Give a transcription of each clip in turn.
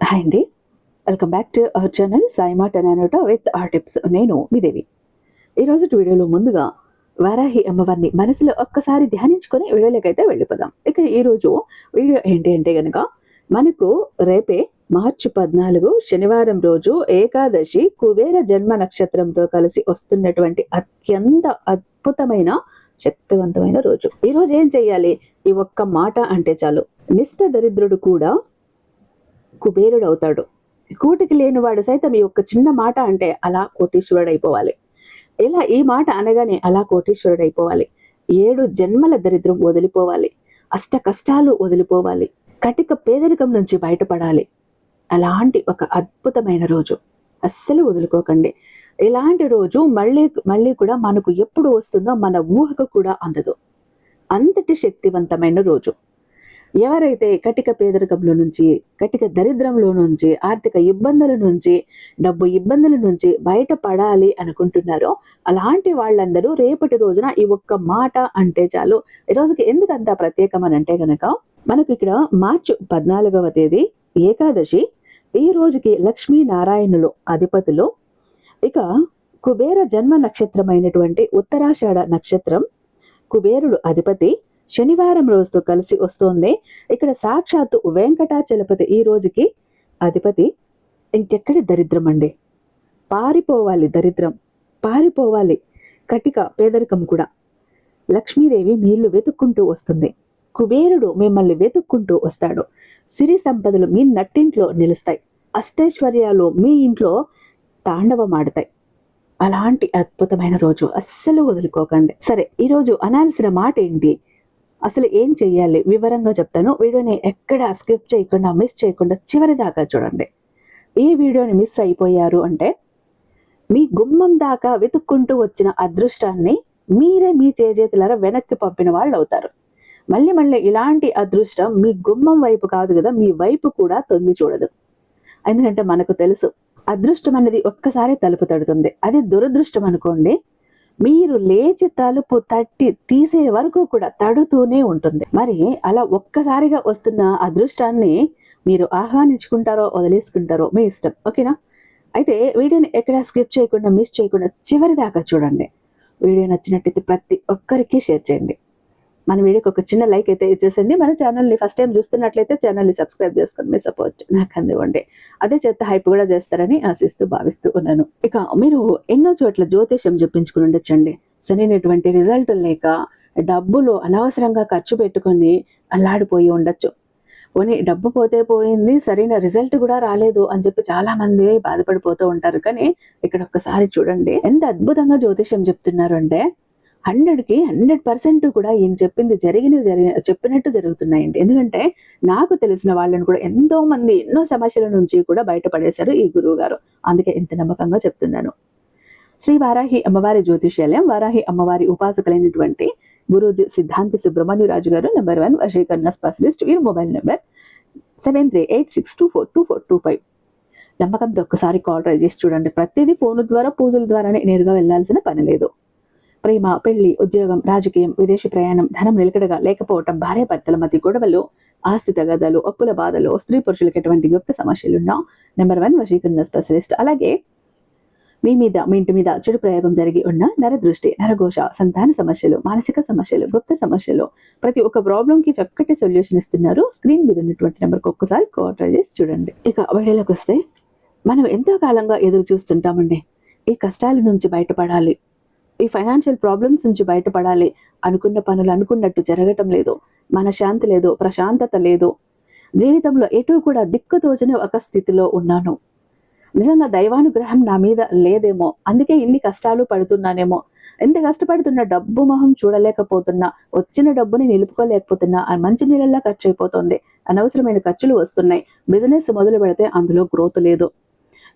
Hi అండి, welcome back to our channel సాయిమా టెనానోటా విత్ ఆర్ టిప్స్. నేను మీ దేవి. ఈరోజు వీడియోలో ముందుగా వారాహి అమ్మవారిని మనసులో ఒక్కసారి ధ్యానించుకొని వీడియోలోకి అయితే వెళ్ళిపోదాం. ఇక ఈరోజు వీడియో ఏంటి అంటే గనక మనకు రేపే మార్చి 14 శనివారం రోజు ఏకాదశి కుబేర జన్మ నక్షత్రంతో కలిసి వస్తున్నటువంటి అత్యంత అద్భుతమైన శక్తివంతమైన రోజు. ఈరోజు ఏం చెయ్యాలి? ఈ ఒక్క మాట అంటే చాలు, నిష్ట దరిద్రుడు కూడా కుబేరుడు అవుతాడు. కూటికి లేనివాడు సైతం ఈ ఒక్క చిన్న మాట అంటే అలా కోటీశ్వరుడు అయిపోవాలి. ఇలా ఈ మాట అనగానే అలా కోటీశ్వరుడు అయిపోవాలి. 7 జన్మల దరిద్రం వదిలిపోవాలి, అష్ట కష్టాలు వదిలిపోవాలి, కటిక పేదరికం నుంచి బయటపడాలి. అలాంటి ఒక అద్భుతమైన రోజు అస్సలు వదులుకోకండి. ఇలాంటి రోజు మళ్ళీ కూడా మనకు ఎప్పుడు వస్తుందో మన ఊహకు కూడా అందదు. అంతటి శక్తివంతమైన రోజు. ఎవరైతే కటిక పేదరికంలో నుంచి, కటిక దరిద్రంలో నుంచి, ఆర్థిక ఇబ్బందుల నుంచి, డబ్బు ఇబ్బందుల నుంచి బయటపడాలి అనుకుంటున్నారో అలాంటి వాళ్ళందరూ రేపటి రోజున ఈ ఒక్క మాట అంటే చాలు. ఈ రోజుకి ఎందుకు అంత ప్రత్యేకం అని అంటే గనక మనకి ఇక్కడ మార్చి 14వ తేదీ ఏకాదశి. ఈ రోజుకి లక్ష్మీనారాయణులు అధిపతులు. ఇక కుబేర జన్మ నక్షత్రమైనటువంటి ఉత్తరాషాఢ నక్షత్రం, కుబేరుడు అధిపతి శనివారం రోజుతో కలిసి వస్తోంది. ఇక్కడ సాక్షాత్తు వెంకటాచలపతి ఈ రోజుకి అధిపతి. ఇంకెక్కడి దరిద్రం అండి, పారిపోవాలి. దరిద్రం పారిపోవాలి, కటిక పేదరికం కూడా. లక్ష్మీదేవి మీళ్ళు వెతుక్కుంటూ వస్తుంది, కుబేరుడు మిమ్మల్ని వెతుక్కుంటూ వస్తాడు. సిరి సంపదలు మీ నట్టింట్లో నిలుస్తాయి, అష్టైశ్వర్యాలు మీ ఇంట్లో తాండవమాడతాయి. అలాంటి అద్భుతమైన రోజు అస్సలు వదులుకోకండి. సరే, ఈరోజు అనాల్సిన మాట ఏంటి, అసలు ఏం చెయ్యాలి వివరంగా చెప్తాను. వీడియోని ఎక్కడ స్కిప్ చేయకుండా, మిస్ చేయకుండా చివరి దాకా చూడండి. ఈ వీడియోని మిస్ అయిపోయారు అంటే మీ గుమ్మం దాకా వెతుక్కుంటూ వచ్చిన అదృష్టాన్ని మీరే మీ చేతులారా వెనక్కి పంపిన వాళ్ళు అవుతారు. మళ్ళీ ఇలాంటి అదృష్టం మీ గుమ్మం వైపు కాదు కదా, మీ వైపు కూడా తొంగి చూడదు. ఎందుకంటే మనకు తెలుసు, అదృష్టం అనేది ఒక్కసారి తలుపు తడుతుంది. అదే దురదృష్టం అనుకోండి, మీరు లేచి తలుపు తట్టి తీసే వరకు కూడా తడుతూనే ఉంటుంది. మరి అలా ఒక్కసారిగా వస్తున్న అదృష్టాన్ని మీరు ఆహ్వానించుకుంటారో వదిలేసుకుంటారో మీ ఇష్టం. ఓకేనా? అయితే వీడియోని ఎక్కడ స్కిప్ చేయకుండా, మిస్ చేయకుండా చివరి దాకా చూడండి. వీడియో నచ్చినట్టయితే ప్రతి ఒక్కరికి షేర్ చేయండి. మన వీడియోకి ఒక చిన్న లైక్ అయితే ఇచ్చేసండి. మన ఛానల్ని ఫస్ట్ టైం చూస్తున్నట్లయితే ఛానల్ని సబ్స్క్రైబ్ చేసుకొని మీ సపోర్ట్ నాకు అందివ్వండి. అదే చేత హైప్ కూడా చేస్తారని ఆశిస్తూ భావిస్తూ ఉన్నాను. ఇక మీరు ఎన్నో చోట్ల జ్యోతిష్యం చెప్పించుకుని ఉండొచ్చండి. సరైనటువంటి రిజల్ట్ లేక డబ్బులు అనవసరంగా ఖర్చు పెట్టుకొని అల్లాడిపోయి ఉండొచ్చు. పోనీ డబ్బు పోతే పోయింది, సరైన రిజల్ట్ కూడా రాలేదు అని చెప్పి చాలా మంది బాధపడిపోతూ ఉంటారు. కానీ ఇక్కడ ఒక్కసారి చూడండి ఎంత అద్భుతంగా జ్యోతిష్యం చెప్తున్నారు అంటే 100కి 100% కూడా ఈయన చెప్పింది చెప్పినట్టు జరుగుతున్నాయండి. ఎందుకంటే నాకు తెలిసిన వాళ్ళని కూడా ఎంతో మంది ఎన్నో సమస్యల నుంచి కూడా బయటపడేశారు ఈ గురువు గారు. అందుకే ఇంత నమ్మకంగా చెప్తున్నాను. శ్రీ వారాహి అమ్మవారి జ్యోతిష్యాలయం, వారాహి అమ్మవారి ఉపాసకులైనటువంటి గురూజీ సిద్ధాంతి సుబ్రహ్మణ్యరాజు గారు, నెంబర్ 1 వశీకరణ స్పెషలిస్ట్. వీరి మొబైల్ నెంబర్ 7386242425. నమ్మకంతో ఒక్కసారి కాల్ ట్రై చేసి చూడండి. ప్రతిదీ ఫోన్ ద్వారా, పూజల ద్వారానే నేరుగా వెళ్లాల్సిన పని లేదు. ప్రేమ, పెళ్లి, ఉద్యోగం, రాజకీయం, విదేశీ ప్రయాణం, ధనం నిలకడగా లేకపోవటం, భార్యాభర్తల మధ్య గొడవలు, ఆస్తి తగాదాలు, అప్పుల బాధలు, స్త్రీ పురుషులకు ఎటువంటి గుప్త సమస్యలున్నా నెంబర్ 1 వశీకరణ స్పెషలిస్ట్. అలాగే మీ ఇంటి మీద చెడు ప్రయోగం జరిగి ఉన్న నరదృష్టి, నరఘోష, సంతాన సమస్యలు, మానసిక సమస్యలు, గుప్త సమస్యలు, ప్రతి ఒక్క ప్రాబ్లం కి చక్కటి సొల్యూషన్ ఇస్తున్నారు. స్క్రీన్ మీద ఉన్నటువంటి నెంబర్కి ఒక్కసారి కాల్ ట్రై చేసి చూడండి. ఇక వీడియోలోకి వస్తే, మనం ఎంతో కాలంగా ఎదురు చూస్తుంటామండి. ఈ కష్టాల నుంచి బయటపడాలి, ఈ ఫైనాన్షియల్ ప్రాబ్లమ్స్ నుంచి బయటపడాలి. అనుకున్న పనులు అనుకున్నట్టు జరగటం లేదు, మనశ్శాంతి లేదు, ప్రశాంతత లేదు, జీవితంలో ఎటు కూడా దిక్కుతోచని ఒక స్థితిలో ఉన్నాను. నిజంగా దైవానుగ్రహం నా మీద లేదేమో, అందుకే ఇన్ని కష్టాలు పడుతున్నానేమో, ఎంత కష్టపడుతున్నా డబ్బు మొహం చూడలేకపోతున్నా, వచ్చిన డబ్బుని నిలుపుకోలేకపోతున్నా, మంచి నీళ్ళల్లా ఖర్చు అయిపోతుంది, అనవసరమైన ఖర్చులు వస్తున్నాయి, బిజినెస్ మొదలు పెడితే అందులో గ్రోత్ లేదు,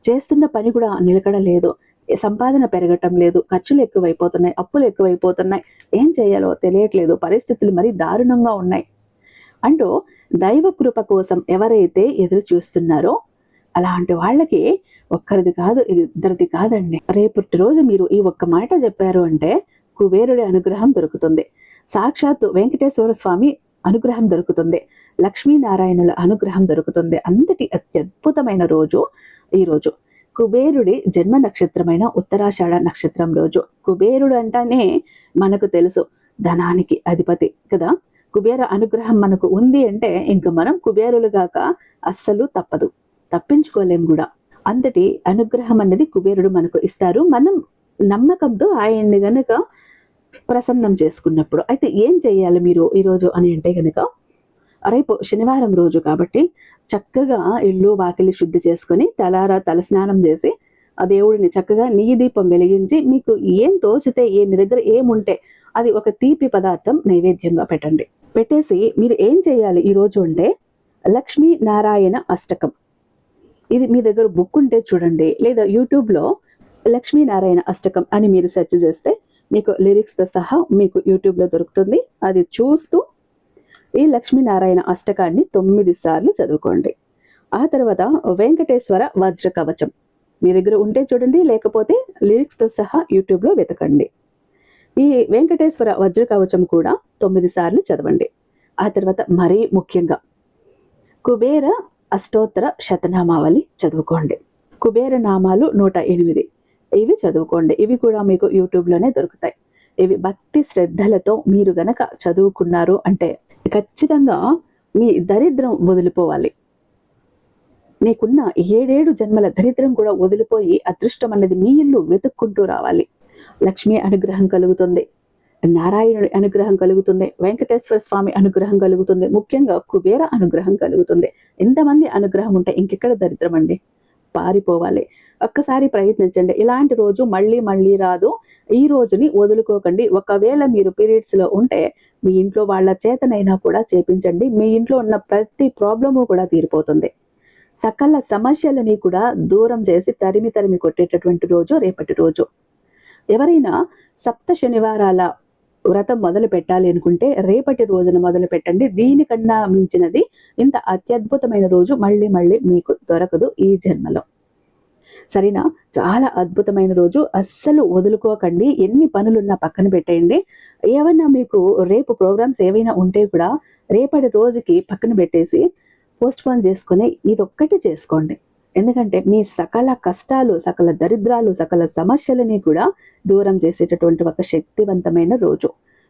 చేస్తున్న పని కూడా నిలకడ లేదు, సంపాదన పెరగటం లేదు, ఖర్చులు ఎక్కువైపోతున్నాయి, అప్పులు ఎక్కువైపోతున్నాయి, ఏం చేయాలో తెలియట్లేదు, పరిస్థితులు మరీ దారుణంగా ఉన్నాయి అంటూ దైవ కృప కోసం ఎవరైతే ఎదురు చూస్తున్నారో అలాంటి వాళ్ళకి ఒక్కరిది కాదు, ఇద్దరిది కాదండి, రేపటి రోజు మీరు ఈ ఒక్క మాట చెప్పారు అంటే కుబేరుడి అనుగ్రహం దొరుకుతుంది. సాక్షాత్తు వెంకటేశ్వర స్వామి అనుగ్రహం దొరుకుతుంది, లక్ష్మీనారాయణుల అనుగ్రహం దొరుకుతుంది. అంతటి అత్యద్భుతమైన రోజు ఈ రోజు. కుబేరుడి జన్మ నక్షత్రమైన ఉత్తరాషాఢ నక్షత్రం రోజు. కుబేరుడు అంటేనే మనకు తెలుసు ధనానికి అధిపతి కదా. కుబేర అనుగ్రహం మనకు ఉంది అంటే ఇంక మనం కుబేరులుగాక అస్సలు తప్పించుకోలేం కూడా. అంతటి అనుగ్రహం అనేది కుబేరుడు మనకు ఇస్తారు, మనం నమ్మకంతో ఆయన్ని గనుక ప్రసన్నం చేసుకున్నప్పుడు. అయితే ఏం చేయాలి మీరు ఈరోజు అని అంటే గనుక, రేపు శనివారం రోజు కాబట్టి చక్కగా ఇల్లు వాకిలి శుద్ధి చేసుకొని తలస్నానం చేసి ఆ దేవుడిని చక్కగా నెయ్యి దీపం వెలిగించి మీకు ఏం తోచితే మీ దగ్గర ఏముంటే అది ఒక తీపి పదార్థం నైవేద్యంగా పెట్టండి. పెట్టేసి మీరు ఏం చేయాలి ఈరోజు అంటే లక్ష్మీ నారాయణ అష్టకం, ఇది మీ దగ్గర బుక్ ఉంటే చూడండి, లేదా యూట్యూబ్లో లక్ష్మీనారాయణ అష్టకం అని మీరు సెర్చ్ చేస్తే మీకు లిరిక్స్తో సహా మీకు యూట్యూబ్లో దొరుకుతుంది. అది చూస్తూ ఈ లక్ష్మీనారాయణ అష్టకాన్ని 9 సార్లు చదువుకోండి. ఆ తర్వాత వెంకటేశ్వర వజ్ర కవచం మీ దగ్గర ఉంటే చూడండి, లేకపోతే లిరిక్స్తో సహా యూట్యూబ్లో వెతకండి. ఈ వెంకటేశ్వర వజ్ర కవచం కూడా 9 సార్లు చదవండి. ఆ తర్వాత మరీ ముఖ్యంగా కుబేర అష్టోత్తర శతనామావళి చదువుకోండి. కుబేర నామాలు 108 ఇవి చదువుకోండి. ఇవి కూడా మీకు యూట్యూబ్లోనే దొరుకుతాయి. ఇవి భక్తి శ్రద్ధలతో మీరు గనక చదువుకున్నారు అంటే ఖచ్చితంగా మీ దరిద్రం వదిలిపోవాలి. మీకున్న 7 జన్మల దరిద్రం కూడా వదిలిపోయి అదృష్టం అనేది మీ ఇల్లు వెతుక్కుంటూ రావాలి. లక్ష్మీ అనుగ్రహం కలుగుతుంది, నారాయణుడి అనుగ్రహం కలుగుతుంది, వెంకటేశ్వర స్వామి అనుగ్రహం కలుగుతుంది, ముఖ్యంగా కుబేర అనుగ్రహం కలుగుతుంది. ఎంతమంది అనుగ్రహం ఉంటే ఇంకెక్కడ దరిద్రం అండి, పారిపోవాలి. ఒక్కసారి ప్రయత్నించండి. ఇలాంటి రోజు మళ్ళీ రాదు. ఈ రోజుని వదులుకోకండి. ఒకవేళ మీరు పీరియడ్స్లో ఉంటే మీ ఇంట్లో వాళ్ళ చేతనైనా కూడా చేపించండి. మీ ఇంట్లో ఉన్న ప్రతి ప్రాబ్లము కూడా తీరిపోతుంది. సకల సమస్యలని కూడా దూరం చేసి తరిమి కొట్టేటటువంటి రోజు రేపటి రోజు. ఎవరైనా 7 శనివారాల వ్రతం మొదలు పెట్టాలి అనుకుంటే రేపటి రోజున మొదలు పెట్టండి. దీనికన్నా మించినది ఇంత అత్యద్భుతమైన రోజు మళ్ళీ మీకు దొరకదు ఈ జన్మలో. సరేనా? చాలా అద్భుతమైన రోజు, అస్సలు వదులుకోకండి. ఎన్ని పనులున్నా పక్కన పెట్టేయండి. ఏమన్నా మీకు రేపు ప్రోగ్రామ్స్ ఏవైనా ఉంటే కూడా రేపటి రోజుకి పక్కన పెట్టేసి పోస్ట్పోన్ చేసుకుని ఇదొక్కటి చేసుకోండి. ఎందుకంటే మీ సకల కష్టాలు, సకల దరిద్రాలు, సకల సమస్యలని కూడా దూరం చేసేటటువంటి ఒక శక్తివంతమైన రోజు.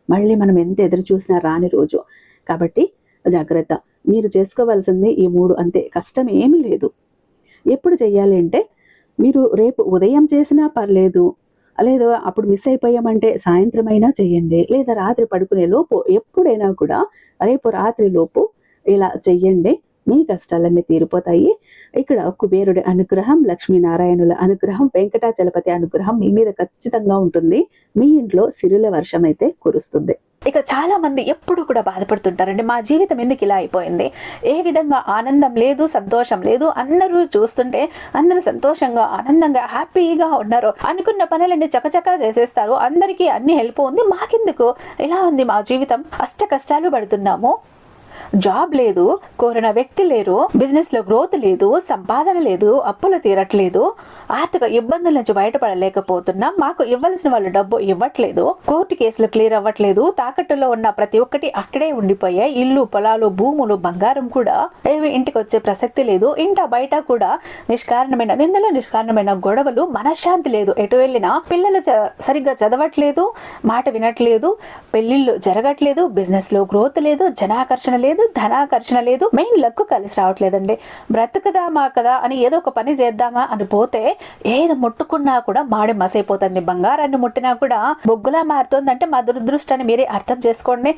మళ్ళీ మనం ఎంత ఎదురు చూసినా రాని రోజు కాబట్టి జాగ్రత్త. మీరు చేసుకోవాల్సింది ఈ 3 అంతే, కష్టం ఏమీ లేదు. ఎప్పుడు చెయ్యాలి అంటే మీరు రేపు ఉదయం చేసినా పర్లేదు, లేదా అప్పుడు మిస్ అయిపోయామంటే సాయంత్రం అయినా చెయ్యండి, లేదా రాత్రి పడుకునే లోపు ఎప్పుడైనా కూడా రేపు రాత్రి లోపు ఇలా చెయ్యండి. మీ కష్టాలన్నీ తీరిపోతాయి. ఇక్కడ కుబేరుడి అనుగ్రహం, లక్ష్మీనారాయణుల అనుగ్రహం, వెంకటాచలపతి అనుగ్రహం మీ మీద ఖచ్చితంగా ఉంటుంది. మీ ఇంట్లో సిరుల వర్షం అయితే కురుస్తుంది. ఇక చాలా మంది ఎప్పుడు కూడా బాధపడుతుంటారండి, మా జీవితం ఎందుకు ఇలా అయిపోయింది, ఏ విధంగా ఆనందం లేదు, సంతోషం లేదు, అందరూ చూస్తుంటే అందరూ సంతోషంగా ఆనందంగా హ్యాపీగా ఉన్నారు, అనుకున్న పనులన్నీ చకచకా చేసేస్తారు, అందరికీ అన్ని హెల్ప్ ఉంది, మాకెందుకు ఇలా ఉంది మా జీవితం, అష్ట కష్టాలు పడుతున్నాము, జాబ్ లేదు, కోరిన వ్యక్తి లేరు, బిజినెస్ లో గ్రోత్ లేదు, సంపాదన లేదు, అప్పులు తీరట్లేదు, ఆర్థిక ఇబ్బందుల నుంచి బయటపడలేకపోతున్నాం, మాకు ఇవ్వాల్సిన వాళ్ళు డబ్బు ఇవ్వట్లేదు, కోర్టు కేసులు క్లియర్ అవ్వట్లేదు, తాకట్టులో ఉన్న ప్రతి ఒక్కటి అక్కడే ఉండిపోయాయి, ఇల్లు పొలాలు భూములు బంగారం కూడా ఏవి ఇంటికి వచ్చే ప్రసక్తి లేదు, ఇంట బయట కూడా నిష్కారణమైన నిందలు, నిష్కారణమైన గొడవలు, మనశ్శాంతి లేదు, ఎటు వెళ్ళినా పిల్లలు సరిగ్గా చదవట్లేదు, మాట వినట్లేదు, పెళ్లిళ్ళు జరగట్లేదు, బిజినెస్ లో గ్రోత్ లేదు, జనాకర్షణ లేదు, ధనాకర్షణ లేదు, మెయిన్ లక్ కలిసి రావట్లేదండి. బ్రతుకుదామా కదా అని ఏదో ఒక పని చేద్దామా అని పోతే ఏది ముట్టుకున్నా కూడా మాడి మసైపోతుంది, బంగారాన్ని ముట్టినా కూడా బొగ్గులా మారుతుందంటే మా దురదృష్టాన్ని మీరే అర్థం చేసుకోండి.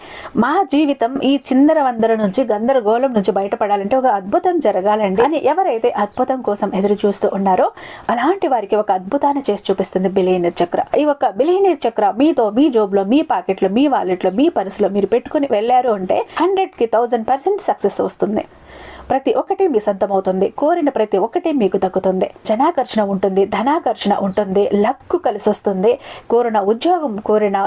మా జీవితం ఈ చిందర వందర నుంచి గందరగోళం నుంచి బయటపడాలంటే ఒక అద్భుతం జరగాలండి అని ఎవరైతే అద్భుతం కోసం ఎదురు చూస్తూ ఉన్నారో అలాంటి వారికి ఒక అద్భుతాన్ని చేసి చూపిస్తుంది బిలియనీర్ చక్ర. ఈ ఒక బిలియనీర్ చక్ర మీతో, మీ జోబులో, మీ పాకెట్లో, మీ వాలెట్లో, మీ పర్సులో మీరు పెట్టుకుని వెళ్ళారు అంటే 100కి 1000% సక్సెస్ వస్తుంది. ప్రతి ఒక్కటి మీ సొంతమవుతుంది, కోరిన ప్రతి ఒక్కటి మీకు దక్కుతుంది, జనాకర్షణ ఉంటుంది, ధనాకర్షణ ఉంటుంది, లక్కు కలిసి వస్తుంది, కోరిన ఉద్యోగం, కోరిన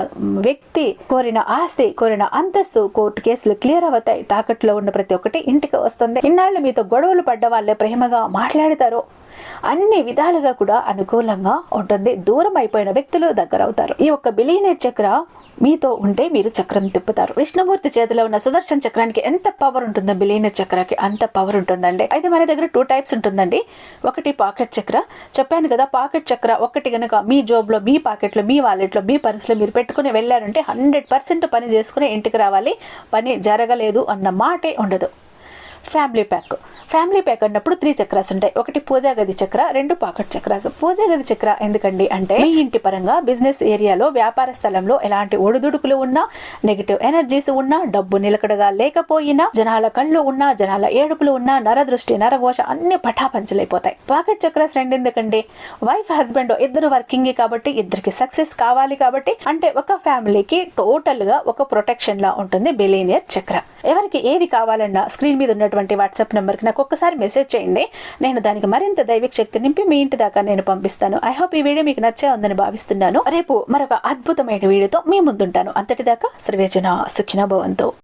వ్యక్తి, కోరిన ఆస్తి, కోరిన అంతస్తు, కోర్టు కేసులు క్లియర్ అవుతాయి, తాకట్లో ఉన్న ప్రతి ఒక్కటి ఇంటికి వస్తుంది. ఇన్నాళ్ళు మీతో గొడవలు పడ్డ వాళ్ళే ప్రేమగా మాట్లాడతారు, అన్ని విధాలుగా కూడా అనుకూలంగా ఉంటుంది, దూరం అయిపోయిన వ్యక్తులు దగ్గర అవుతారు. ఈ ఒక్క బిలియనీర్ చక్ర మీతో ఉంటే మీరు చక్రం తిప్పుతారు. విష్ణుమూర్తి చేతిలో ఉన్న సుదర్శన్ చక్రానికి ఎంత పవర్ ఉంటుందో బిలియనర్ చక్రానికి అంత పవర్ ఉంటుందండి. అయితే మన దగ్గర 2 టైప్స్ ఉంటుందండి. ఒకటి పాకెట్ చక్ర, చెప్పాను కదా, పాకెట్ చక్ర ఒకటి గనక మీ జోబులో, మీ పాకెట్లో, మీ వాలెట్లో, మీ పర్సులో మీరు పెట్టుకుని వెళ్ళారంటే 100% పని చేసుకుని ఇంటికి రావాలి, పని జరగలేదు అన్న మాటే ఉండదు. ఫ్యామిలీ ప్యాక్ అన్నప్పుడు 3 చక్రాస్ ఉంటాయి. ఒకటి పూజా గది చక్ర, 2 పాకెట్ చక్రాస్. పూజా గది చక్ర ఎందుకండి అంటే మీ ఇంటి పరంగా బిజినెస్ ఏరియాలో, వ్యాపార స్థలంలో ఎలాంటి ఒడిదుడుకులు ఉన్నా, నెగిటివ్ ఎనర్జీస్ ఉన్నా, డబ్బు నిలకడగా లేకపోయినా, జనాల కళ్ళు ఉన్నా, జనాల ఏడుపులు ఉన్నా, నరదృష్టి, నరఘోష అన్ని పటాపంచలైపోతాయి. పాకెట్ చక్రాస్ 2 ఎందుకండి, వైఫ్ హస్బెండ్ ఇద్దరు వర్కింగ్ కాబట్టి, ఇద్దరికి సక్సెస్ కావాలి కాబట్టి, అంటే ఒక ఫ్యామిలీకి టోటల్ గా ఒక ప్రొటెక్షన్ లా ఉంటుంది బిలియనియర్ చక్ర. ఎవరికి ఏది కావాలన్నా స్క్రీన్ మీద ఉన్నటువంటి వాట్సాప్ నెంబర్ కి నాకు ఒక్కసారి మెసేజ్ చేయండి. నేను దానికి మరింత దైవిక శక్తి నింపి మీ ఇంటి దాకా నేను పంపిస్తాను. ఐ హోప్ ఈ వీడియో మీకు నచ్చే ఉందని భావిస్తున్నాను. రేపు మరొక అద్భుతమైన వీడియోతో మీ ముందుంటాను. అంతటిదాకా సర్వేజన సుఖినో భవంతు.